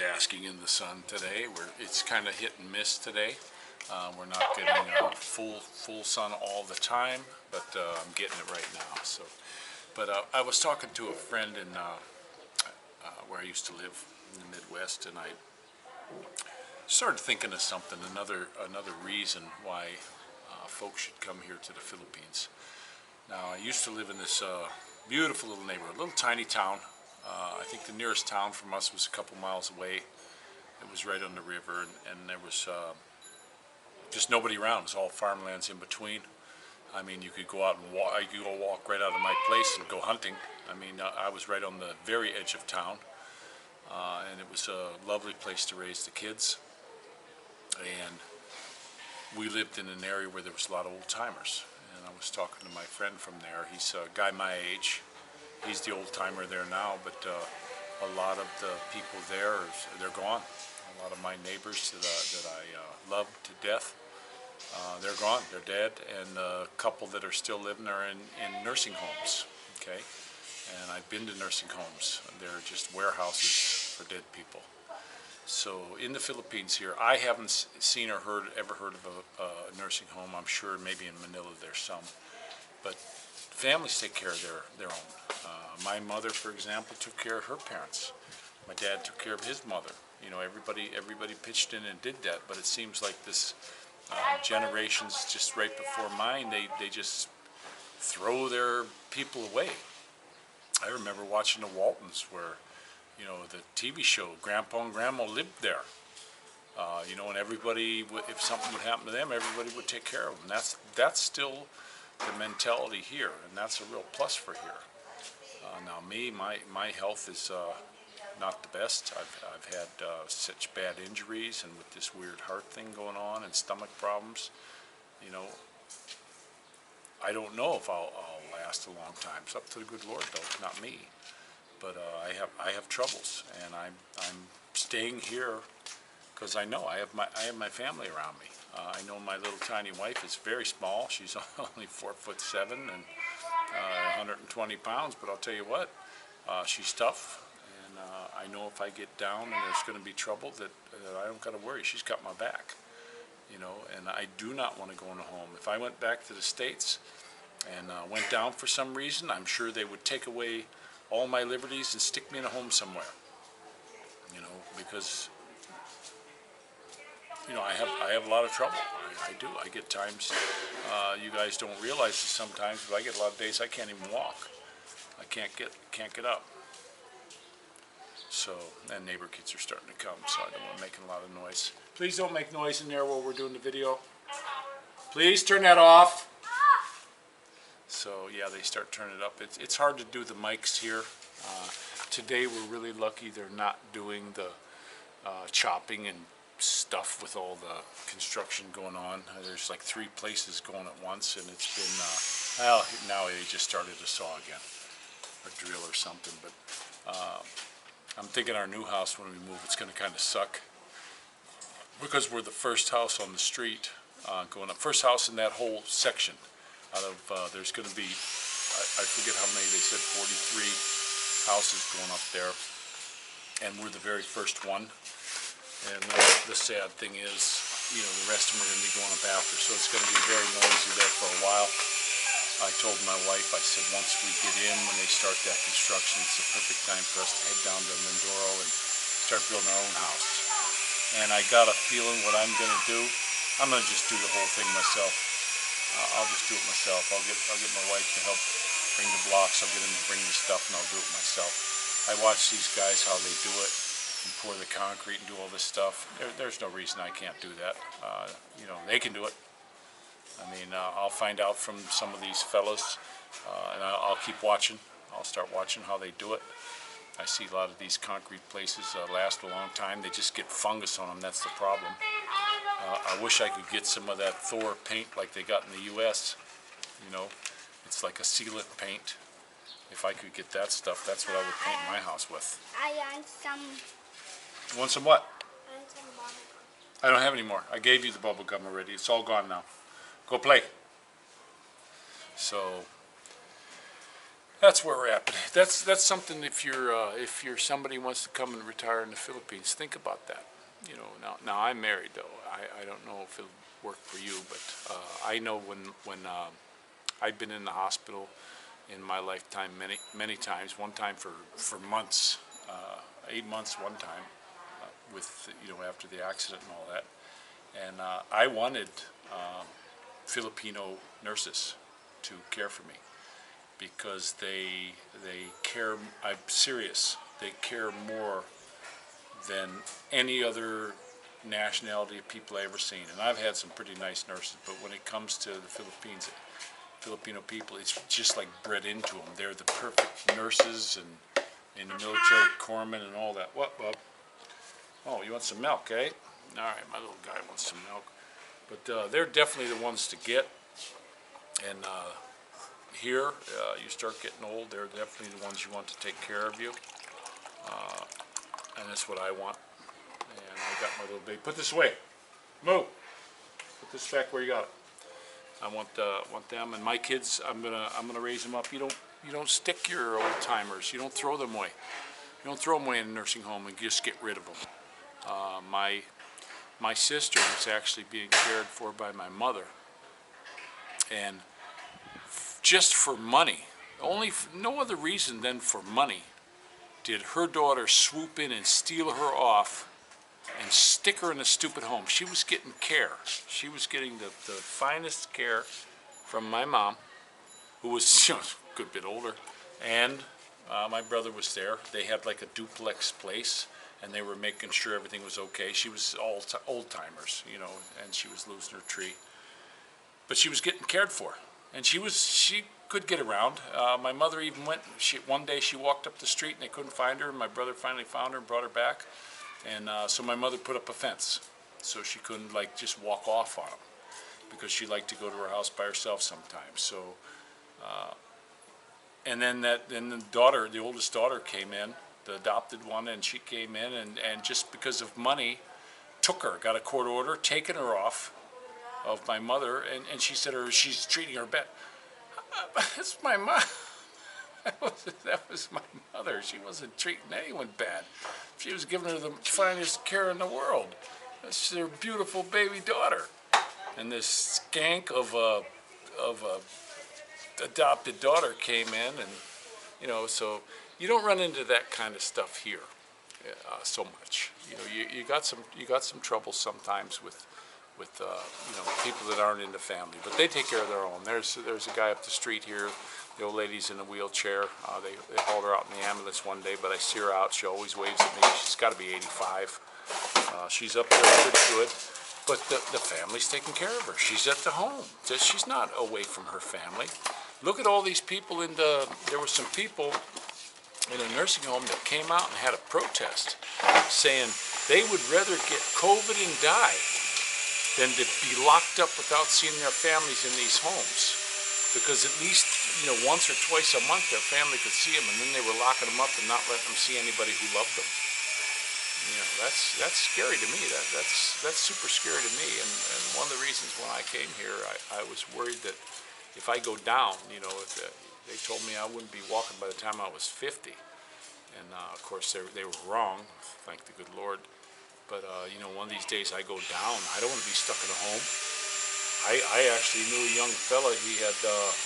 basking in the sun today. It's kind of hit and miss today. We're not getting full sun all the time, but I'm getting it right now. So, but I was talking to a friend in where I used to live in the Midwest, and I started thinking of something. Another reason why folks should come here to the Philippines. Now, I used to live in this beautiful little neighborhood, little tiny town. I think the nearest town from us was a couple miles away. It was right on the river, and there was just nobody around. It was all farmlands in between. I mean, you could go out and walk. You could go walk right out of my place and go hunting. I mean, I was right on the very edge of town, and it was a lovely place to raise the kids. And we lived in an area where there was a lot of old timers. And I was talking to my friend from there. He's a guy my age. He's the old timer there now, but a lot of the people there, they're gone. A lot of my neighbors that I loved to death, they're gone. They're dead, and a couple that are still living are in nursing homes. Okay, and I've been to nursing homes. They're just warehouses for dead people. So in the Philippines here, I haven't seen or ever heard of a nursing home. I'm sure maybe in Manila there's some, but families take care of their own. My mother, for example, took care of her parents. My dad took care of his mother. You know, everybody pitched in and did that. But it seems like this generations just right before mine, they just throw their people away. I remember watching the Waltons, where, you know, the TV show, Grandpa and Grandma lived there. You know, and everybody, if something would happen to them, everybody would take care of them. That's still the mentality here, and that's a real plus for here. Now me, my health is not the best. I've had such bad injuries, and with this weird heart thing going on and stomach problems, you know, I don't know if I'll last a long time. It's up to the good Lord, though, not me. But I have troubles, and I'm staying here because I know I have my family around me. I know my little tiny wife is very small. She's only 4'7" and 120 pounds. But I'll tell you what, she's tough, and I know if I get down and there's going to be trouble, that I don't got to worry. She's got my back, you know. And I do not want to go in a home. If I went back to the States and went down for some reason, I'm sure they would take away all my liberties and stick me in a home somewhere, you know, because, you know, I have a lot of trouble. I do. I get times, you guys don't realize this sometimes, but I get a lot of days I can't even walk. I can't get up. So, and neighbor kids are starting to come, so I don't want to make a lot of noise. Please don't make noise in there while we're doing the video. Please turn that off. So yeah, they start turning it up. It's hard to do the mics here. Today we're really lucky they're not doing the chopping and stuff with all the construction going on. There's like 3 places going at once, and it's been, well, now they just started to saw again, or drill or something. But I'm thinking our new house, when we move, it's going to kind of suck, because we're the first house on the street going up, first house in that whole section. Out of, there's going to be, I forget how many, they said 43 houses going up there, and we're the very first one. And the sad thing is, you know, the rest of them are going to be going up after, so it's going to be very noisy there for a while. I told my wife, I said, once we get in, when they start that construction, it's the perfect time for us to head down to Mindoro and start building our own house. And I got a feeling what I'm going to do, I'm going to just do the whole thing myself. I'll just do it myself. I'll get my wife to help bring the blocks. I'll get them to bring the stuff, and I'll do it myself. I watch these guys, how they do it, and pour the concrete and do all this stuff. There's no reason I can't do that. You know, they can do it. I mean, I'll find out from some of these fellas, and I'll keep watching. I'll start watching how they do it. I see a lot of these concrete places last a long time. They just get fungus on them. That's the problem. I wish I could get some of that Thor paint like they got in the U.S. You know, it's like a sealant paint. If I could get that stuff, that's what I would paint my house with. I want some. You want some what? I want some bubble gum. I don't have any more. I gave you the bubble gum already. It's all gone now. Go play. So, that's where we're at. That's something if you're somebody who wants to come and retire in the Philippines, think about that. You know, now I'm married though. I don't know if it'll work for you, but I know when I've been in the hospital in my lifetime many times. One time for months, 8 months one time, with after the accident and all that. And I wanted Filipino nurses to care for me because they care. I'm serious. They care more than any other nationality of people I ever seen. And I've had some pretty nice nurses, but when it comes to the Philippines, Filipino people, it's just like bred into them. They're the perfect nurses and in the military corpsmen and all that. What, bub? Oh, you want some milk, eh? All right, my little guy wants some milk. But they're definitely the ones to get. And here, you start getting old, they're definitely the ones you want to take care of you. And that's what I want. And I got my little baby. Put this away. Move. Put this back where you got it. I want them and my kids. I'm gonna raise them up. You don't stick your old timers. You don't throw them away. You don't throw them away in a nursing home and just get rid of them. My sister was actually being cared for by my mother, and just for money, no other reason than for money, did her daughter swoop in and steal her off and stick her in a stupid home. She was getting care. She was getting the finest care from my mom, who was a good bit older, and my brother was there. They had like a duplex place, and they were making sure everything was okay. She was all old timers, and she was losing her tree, but she was getting cared for, and she could get around. My mother even went. One day she walked up the street and they couldn't find her, and my brother finally found her and brought her back. And so my mother put up a fence so she couldn't just walk off on them, because she liked to go to her house by herself sometimes. So, and then the oldest daughter came in, the adopted one, and she came in and just because of money, took her, got a court order, taken her off of my mother, and she said she's treating her bad. That's my mom. That was my mother. She wasn't treating anyone bad. She was giving her the finest care in the world. That's their beautiful baby daughter. And this skank of a adopted daughter came in, and so you don't run into that kind of stuff here so much. You got some trouble sometimes with people that aren't in the family, but they take care of their own. There's a guy up the street here. The old lady's in a wheelchair. They hauled her out in the ambulance one day, but I see her out. She always waves at me. She's got to be 85. She's up there pretty good, but the family's taking care of her. She's at the home. She's not away from her family. Look at all these people there were some people in a nursing home that came out and had a protest saying they would rather get COVID and die than to be locked up without seeing their families in these homes. Because at least, once or twice a month their family could see them, and then they were locking them up and not letting them see anybody who loved them. That's scary to me. That's super scary to me. And one of the reasons when I came here, I was worried that if I go down, if they told me I wouldn't be walking by the time I was 50. And of course they were wrong, thank the good Lord. But one of these days I go down. I don't want to be stuck in a home. I actually knew a young fella. He had,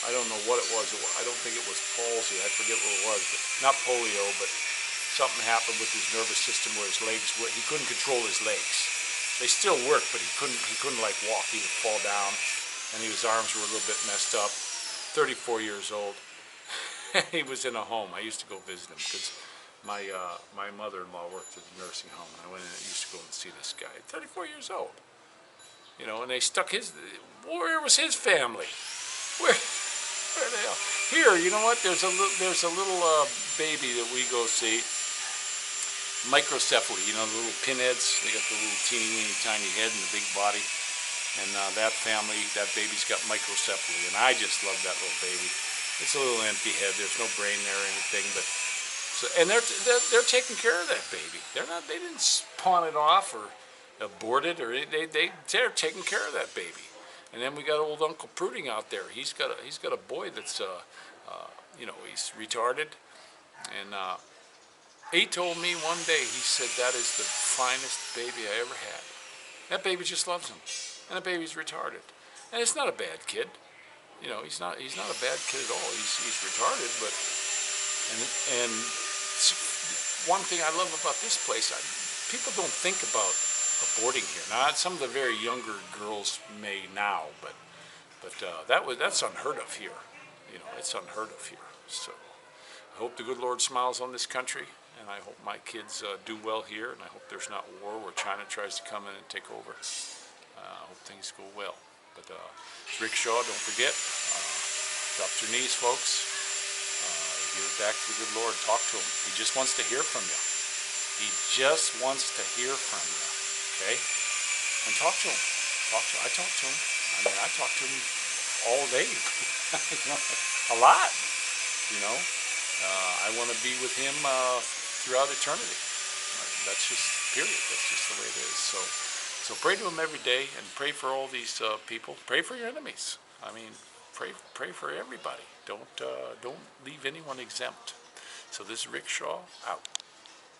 I don't know what it was. I don't think it was palsy. I forget what it was. But not polio, but something happened with his nervous system where his legs, he couldn't control his legs. They still work, but he couldn't like walk. He would fall down, and his arms were a little bit messed up. 34 years old. He was in a home. I used to go visit him because my mother-in-law worked at a nursing home, and I went in and used to go and see this guy. 34 years old. And they stuck where was his family? Where the hell? Here, you know what? There's a little baby that we go see. Microcephaly, the little pinheads. They got the little teeny tiny head and the big body. And that baby's got microcephaly, and I just love that little baby. It's a little empty head. There's no brain there or anything, but and they're taking care of that baby. They didn't pawn it off or aborted, or they're taking care of that baby. And then we got old Uncle Pruding out there. He's got a boy that's you know, he's retarded. And he told me one day, he said, that is the finest baby I ever had. That baby just loves him. And the baby's retarded. And it's not a bad kid. You know, he's not a bad kid at all. He's retarded, but, and one thing I love about this place, people don't think about aborting here. Now, some of the very younger girls may now, but that's unheard of here. You know, it's unheard of here. So I hope the good Lord smiles on this country, and I hope my kids do well here, and I hope there's not war where China tries to come in and take over. I hope things go well. But Rick Shaw, don't forget, drop to your knees, folks. Give it back to the good Lord. Talk to him. He just wants to hear from you. He just wants to hear from you. Okay? And talk to him. I talk to him. I mean, I talk to him all day. You know, a lot. You know, I want to be with him throughout eternity. That's just period. That's just the way it is. So pray to him every day, and pray for all these people. Pray for your enemies. I mean, pray for everybody. Don't leave anyone exempt. So this is Rick Shaw out.